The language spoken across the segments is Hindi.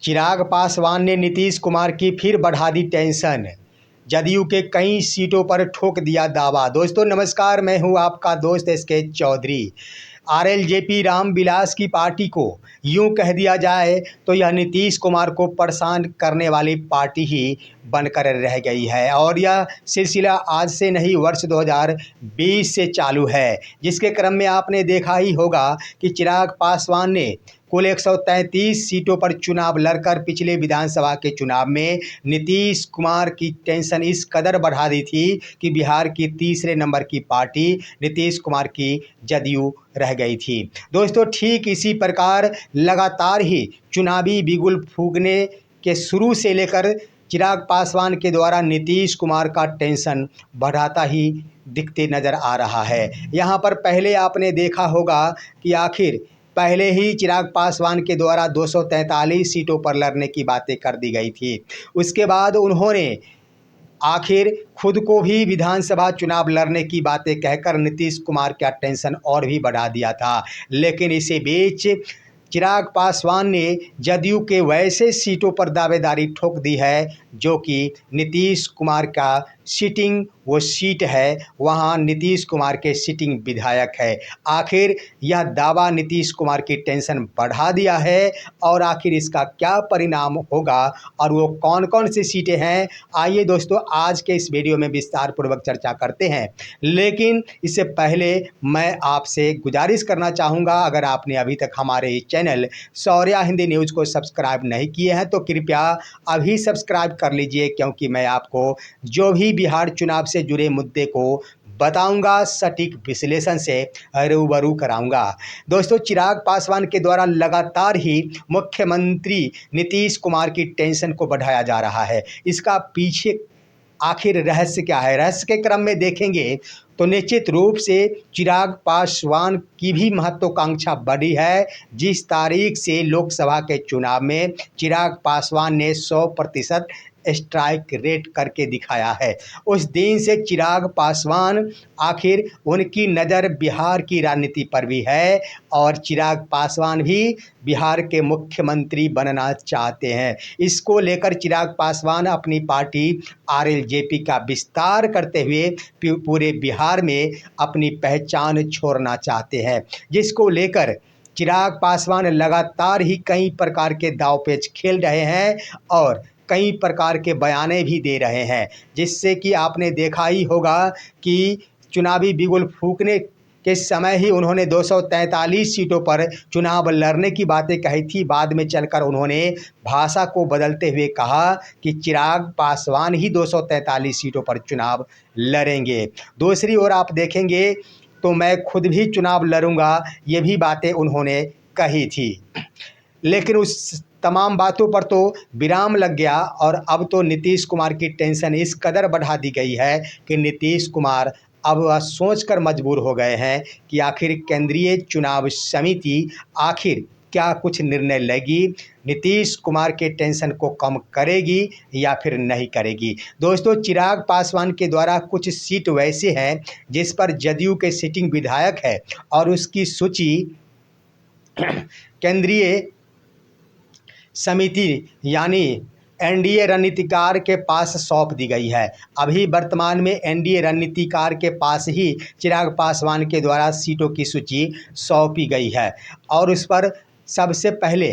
चिराग पासवान ने नीतीश कुमार की फिर बढ़ा दी टेंशन। जदयू के कई सीटों पर ठोक दिया दावा। दोस्तों नमस्कार, मैं हूं आपका दोस्त एसके चौधरी। आरएलजेपी रामविलास की पार्टी को यूं कह दिया जाए तो यह नीतीश कुमार को परेशान करने वाली पार्टी ही बनकर रह गई है और यह सिलसिला आज से नहीं वर्ष 2020 से चालू है, जिसके क्रम में आपने देखा ही होगा कि चिराग पासवान ने कुल 133 सीटों पर चुनाव लड़कर पिछले विधानसभा के चुनाव में नीतीश कुमार की टेंशन इस कदर बढ़ा दी थी कि बिहार की तीसरे नंबर की पार्टी नीतीश कुमार की जदयू रह गई थी। दोस्तों ठीक इसी प्रकार लगातार ही चुनावी बिगुल फूंकने के शुरू से लेकर चिराग पासवान के द्वारा नीतीश कुमार का टेंशन बढ़ाता ही दिखते नज़र आ रहा है। यहाँ पर पहले आपने देखा होगा कि आखिर पहले ही चिराग पासवान के द्वारा 243 सीटों पर लड़ने की बातें कर दी गई थी। उसके बाद उन्होंने आखिर खुद को भी विधानसभा चुनाव लड़ने की बातें कहकर नीतीश कुमार का टेंशन और भी बढ़ा दिया था। लेकिन इसी बीच चिराग पासवान ने जदयू के वैसे सीटों पर दावेदारी ठोक दी है जो कि नीतीश कुमार का सिटिंग वो सीट है, वहाँ नीतीश कुमार के सिटिंग विधायक है। आखिर यह दावा नीतीश कुमार की टेंशन बढ़ा दिया है और आखिर इसका क्या परिणाम होगा और वो कौन कौन सी सीटें हैं, आइए दोस्तों आज के इस वीडियो में विस्तार पूर्वक चर्चा करते हैं। लेकिन इससे पहले मैं आपसे गुजारिश करना चाहूँगा, अगर आपने अभी तक हमारे इस चैनल शौर्या हिंदी न्यूज़ को सब्सक्राइब नहीं किए हैं तो कृपया अभी सब्सक्राइब कर लीजिए, क्योंकि मैं आपको जो भी बिहार चुनाव से जुड़े मुद्दे को बताऊंगा सटीक विश्लेषण से रूबरू कराऊंगा। दोस्तों चिराग पासवान के द्वारा लगातार ही मुख्यमंत्री नीतीश कुमार की टेंशन को बढ़ाया जा रहा है। इसका पीछे आखिर रहस्य क्या है? रहस्य के क्रम में देखेंगे तो निश्चित रूप से चिराग पासवान की भी महत्वाकांक्षा बढ़ी है। जिस तारीख से लोकसभा के चुनाव में चिराग पासवान ने 100% स्ट्राइक रेट करके दिखाया है, उस दिन से चिराग पासवान आखिर उनकी नज़र बिहार की राजनीति पर भी है और चिराग पासवान भी बिहार के मुख्यमंत्री बनना चाहते हैं। इसको लेकर चिराग पासवान अपनी पार्टी आरएलजेपी का विस्तार करते हुए पूरे बिहार में अपनी पहचान छोड़ना चाहते हैं, जिसको लेकर चिराग पासवान लगातार ही कई प्रकार के दांवपेच खेल रहे हैं और कई प्रकार के बयाने भी दे रहे हैं, जिससे कि आपने देखा ही होगा कि चुनावी बिगुल फूंकने के समय ही उन्होंने 243 सीटों पर चुनाव लड़ने की बातें कही थी। बाद में चलकर उन्होंने भाषा को बदलते हुए कहा कि चिराग पासवान ही 243 सीटों पर चुनाव लड़ेंगे। दूसरी ओर आप देखेंगे तो मैं खुद भी चुनाव लड़ूंगा, ये भी बातें उन्होंने कही थी। लेकिन उस तमाम बातों पर तो विराम लग गया और अब तो नीतीश कुमार की टेंशन इस कदर बढ़ा दी गई है कि नीतीश कुमार अब वह सोचकर मजबूर हो गए हैं कि आखिर केंद्रीय चुनाव समिति आखिर क्या कुछ निर्णय लेगी, नीतीश कुमार के टेंशन को कम करेगी या फिर नहीं करेगी। दोस्तों चिराग पासवान के द्वारा कुछ सीट वैसे हैं जिस पर जदयू के सिटिंग विधायक है और उसकी सूची केंद्रीय समिति यानी एनडीए रणनीतिकार के पास सौंप दी गई है। अभी वर्तमान में एनडीए रणनीतिकार के पास ही चिराग पासवान के द्वारा सीटों की सूची सौंपी गई है और उस पर सबसे पहले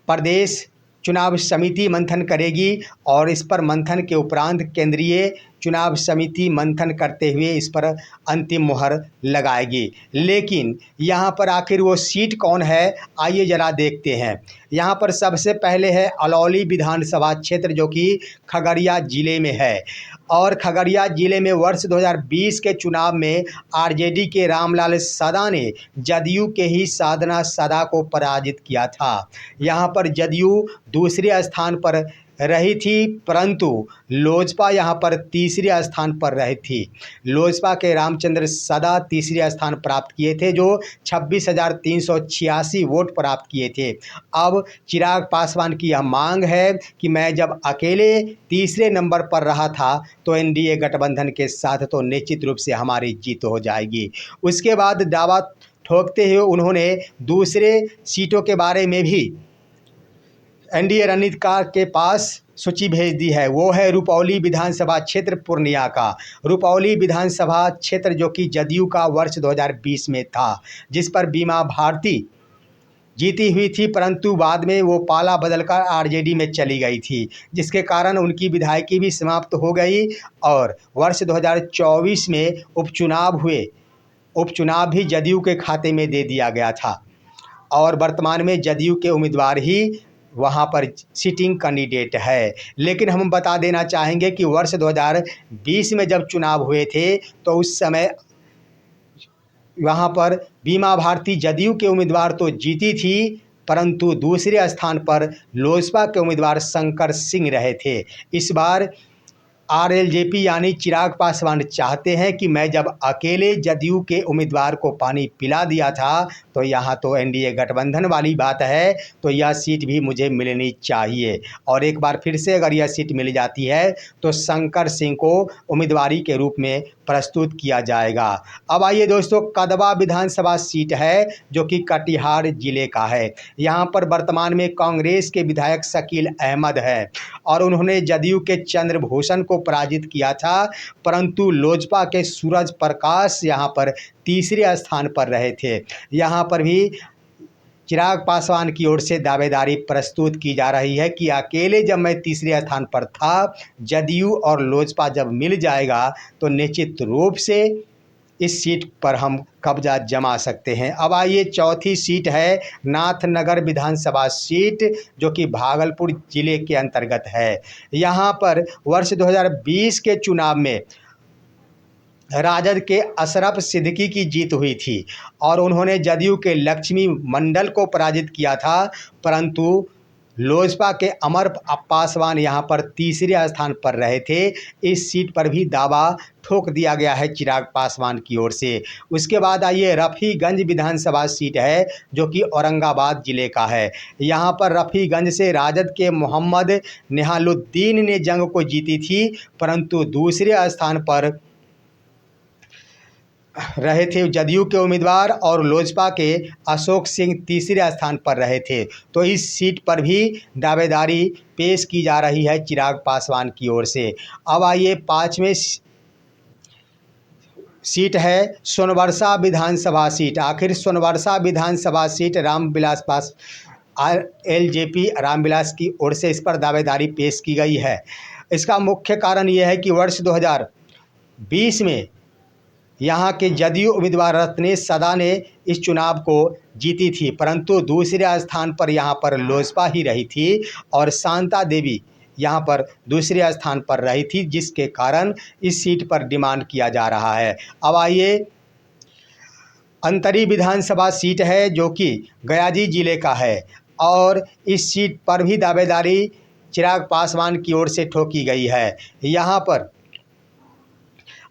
प्रदेश चुनाव समिति मंथन करेगी और इस पर मंथन के उपरांत केंद्रीय चुनाव समिति मंथन करते हुए इस पर अंतिम मुहर लगाएगी। लेकिन यहाँ पर आखिर वो सीट कौन है, आइए ज़रा देखते हैं। यहाँ पर सबसे पहले है अलौली विधानसभा क्षेत्र जो कि खगड़िया ज़िले में है और खगड़िया ज़िले में वर्ष 2020 के चुनाव में आरजेडी के रामलाल सदा ने जदयू के ही साधना सदा को पराजित किया था। यहाँ पर जदयू दूसरे स्थान पर रही थी, परंतु लोजपा यहाँ पर तीसरे स्थान पर रही थी। लोजपा के रामचंद्र सदा तीसरे स्थान प्राप्त किए थे जो 26,386 वोट प्राप्त किए थे। अब चिराग पासवान की यह मांग है कि मैं जब अकेले तीसरे नंबर पर रहा था तो एनडीए गठबंधन के साथ तो निश्चित रूप से हमारी जीत हो जाएगी। उसके बाद दावा ठोकते हुए उन्होंने दूसरे सीटों के बारे में भी एनडीए रणनीतिकार के पास सूची भेज दी है। वो है रुपौली विधानसभा क्षेत्र पूर्णिया का। रुपौली विधानसभा क्षेत्र जो कि जदयू का वर्ष 2020 में था, जिस पर बीमा भारती जीती हुई थी, परंतु बाद में वो पाला बदलकर आरजेडी में चली गई थी, जिसके कारण उनकी विधायकी भी समाप्त हो गई और वर्ष 2024 में उपचुनाव हुए। उपचुनाव भी जदयू के खाते में दे दिया गया था और वर्तमान में जदयू के उम्मीदवार ही वहाँ पर सिटिंग कैंडिडेट है। लेकिन हम बता देना चाहेंगे कि वर्ष 2020 में जब चुनाव हुए थे तो उस समय वहाँ पर बीमा भारती जदयू के उम्मीदवार तो जीती थी, परंतु दूसरे स्थान पर लोजपा के उम्मीदवार शंकर सिंह रहे थे। इस बार आरएलजेपी यानी चिराग पासवान चाहते हैं कि मैं जब अकेले जदयू के उम्मीदवार को पानी पिला दिया था, तो यहाँ तो एनडीए गठबंधन वाली बात है, तो यह सीट भी मुझे मिलनी चाहिए और एक बार फिर से अगर यह सीट मिल जाती है तो शंकर सिंह को उम्मीदवारी के रूप में प्रस्तुत किया जाएगा। अब आइए दोस्तों, कदवा विधानसभा सीट है जो कि कटिहार जिले का है। यहाँ पर वर्तमान में कांग्रेस के विधायक शकील अहमद है और उन्होंने जदयू के चंद्रभूषण को पराजित किया था, परंतु लोजपा के सूरज प्रकाश यहाँ पर तीसरे स्थान पर रहे थे। यहाँ पर भी चिराग पासवान की ओर से दावेदारी प्रस्तुत की जा रही है कि अकेले जब मैं तीसरे स्थान पर था, जदयू और लोजपा जब मिल जाएगा तो निश्चित रूप से इस सीट पर हम कब्जा जमा सकते हैं। अब आइए, चौथी सीट है नाथनगर विधानसभा सीट जो कि भागलपुर जिले के अंतर्गत है। यहाँ पर वर्ष 2020 के चुनाव में राजद के अशरफ सिद्दीकी की जीत हुई थी और उन्होंने जदयू के लक्ष्मी मंडल को पराजित किया था, परंतु लोजपा के अमर पासवान यहाँ पर तीसरे स्थान पर रहे थे। इस सीट पर भी दावा ठोक दिया गया है चिराग पासवान की ओर से। उसके बाद आइए, रफ़ीगंज विधानसभा सीट है जो कि औरंगाबाद जिले का है। यहाँ पर रफ़ीगंज से राजद के मोहम्मद निहालुद्दीन ने जंग को जीती थी, परंतु दूसरे स्थान पर रहे थे जदयू के उम्मीदवार और लोजपा के अशोक सिंह तीसरे स्थान पर रहे थे। तो इस सीट पर भी दावेदारी पेश की जा रही है चिराग पासवान की ओर से। अब आइए, पाँचवें सीट है सोनवर्षा विधानसभा सीट। आखिर सोनवर्षा विधानसभा सीट रामविलास पास आरएलजेपी रामविलास की ओर से इस पर दावेदारी पेश की गई है। इसका मुख्य कारण यह है कि वर्ष 2020 में यहाँ के जदयू उम्मीदवार रत्नेश सदा ने इस चुनाव को जीती थी, परंतु दूसरे स्थान पर यहाँ पर लोजपा ही रही थी और शांता देवी यहाँ पर दूसरे स्थान पर रही थी, जिसके कारण इस सीट पर डिमांड किया जा रहा है। अब आइए, अंतरी विधानसभा सीट है जो कि गयाजी जिले का है और इस सीट पर भी दावेदारी चिराग पासवान की ओर से ठोकी गई है। यहाँ पर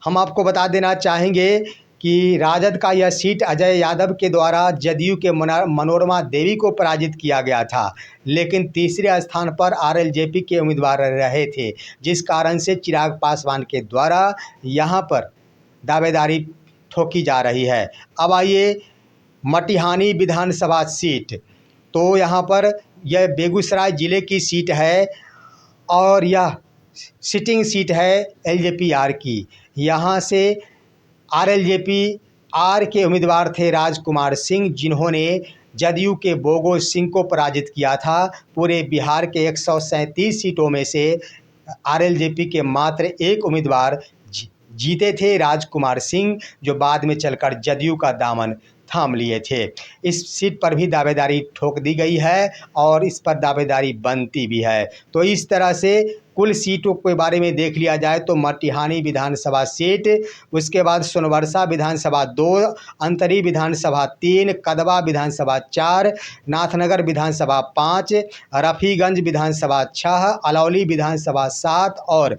हम आपको बता देना चाहेंगे कि राजद का यह सीट अजय यादव के द्वारा जदयू के मनोरमा देवी को पराजित किया गया था, लेकिन तीसरे स्थान पर आरएलजेपी के उम्मीदवार रहे थे, जिस कारण से चिराग पासवान के द्वारा यहाँ पर दावेदारी ठोकी जा रही है। अब आइए, मटिहानी विधानसभा सीट, तो यहाँ पर यह बेगूसराय ज़िले की सीट है और यह सिटिंग सीट है एलजेपी-आर की। यहाँ से आरएलजेपी-आर के उम्मीदवार थे राजकुमार सिंह, जिन्होंने जदयू के बोगो सिंह को पराजित किया था। पूरे बिहार के 137 सीटों में से आरएलजेपी के मात्र एक उम्मीदवार जीते थे, राजकुमार सिंह, जो बाद में चलकर जदयू का दामन थाम लिए थे। इस सीट पर भी दावेदारी ठोक दी गई है और इस पर दावेदारी बनती भी है। तो इस तरह से कुल सीटों के बारे में देख लिया जाए तो मटिहानी विधानसभा सीट, उसके बाद सोनवर्षा विधानसभा 2, अंतरी विधानसभा 3, कदवा विधानसभा 4, नाथनगर विधानसभा 5, रफ़ीगंज विधानसभा 6, अलौली विधानसभा 7 और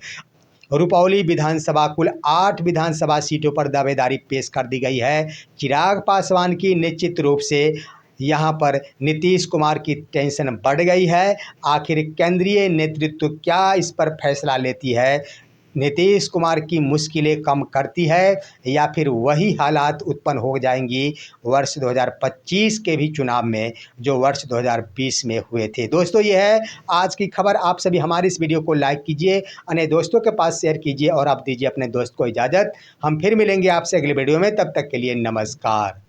रुपौली विधानसभा, कुल 8 विधानसभा सीटों पर दावेदारी पेश कर दी गई है चिराग पासवान की। निश्चित रूप से यहाँ पर नीतीश कुमार की टेंशन बढ़ गई है। आखिर केंद्रीय नेतृत्व क्या इस पर फैसला लेती है, नीतीश कुमार की मुश्किलें कम करती है या फिर वही हालात उत्पन्न हो जाएंगी वर्ष 2025 के भी चुनाव में जो वर्ष 2020 में हुए थे। दोस्तों, ये है आज की खबर। आप सभी हमारी इस वीडियो को लाइक कीजिए, अन्य दोस्तों के पास शेयर कीजिए और आप दीजिए अपने दोस्त को इजाज़त। हम फिर मिलेंगे आपसे अगले वीडियो में, तब तक के लिए नमस्कार।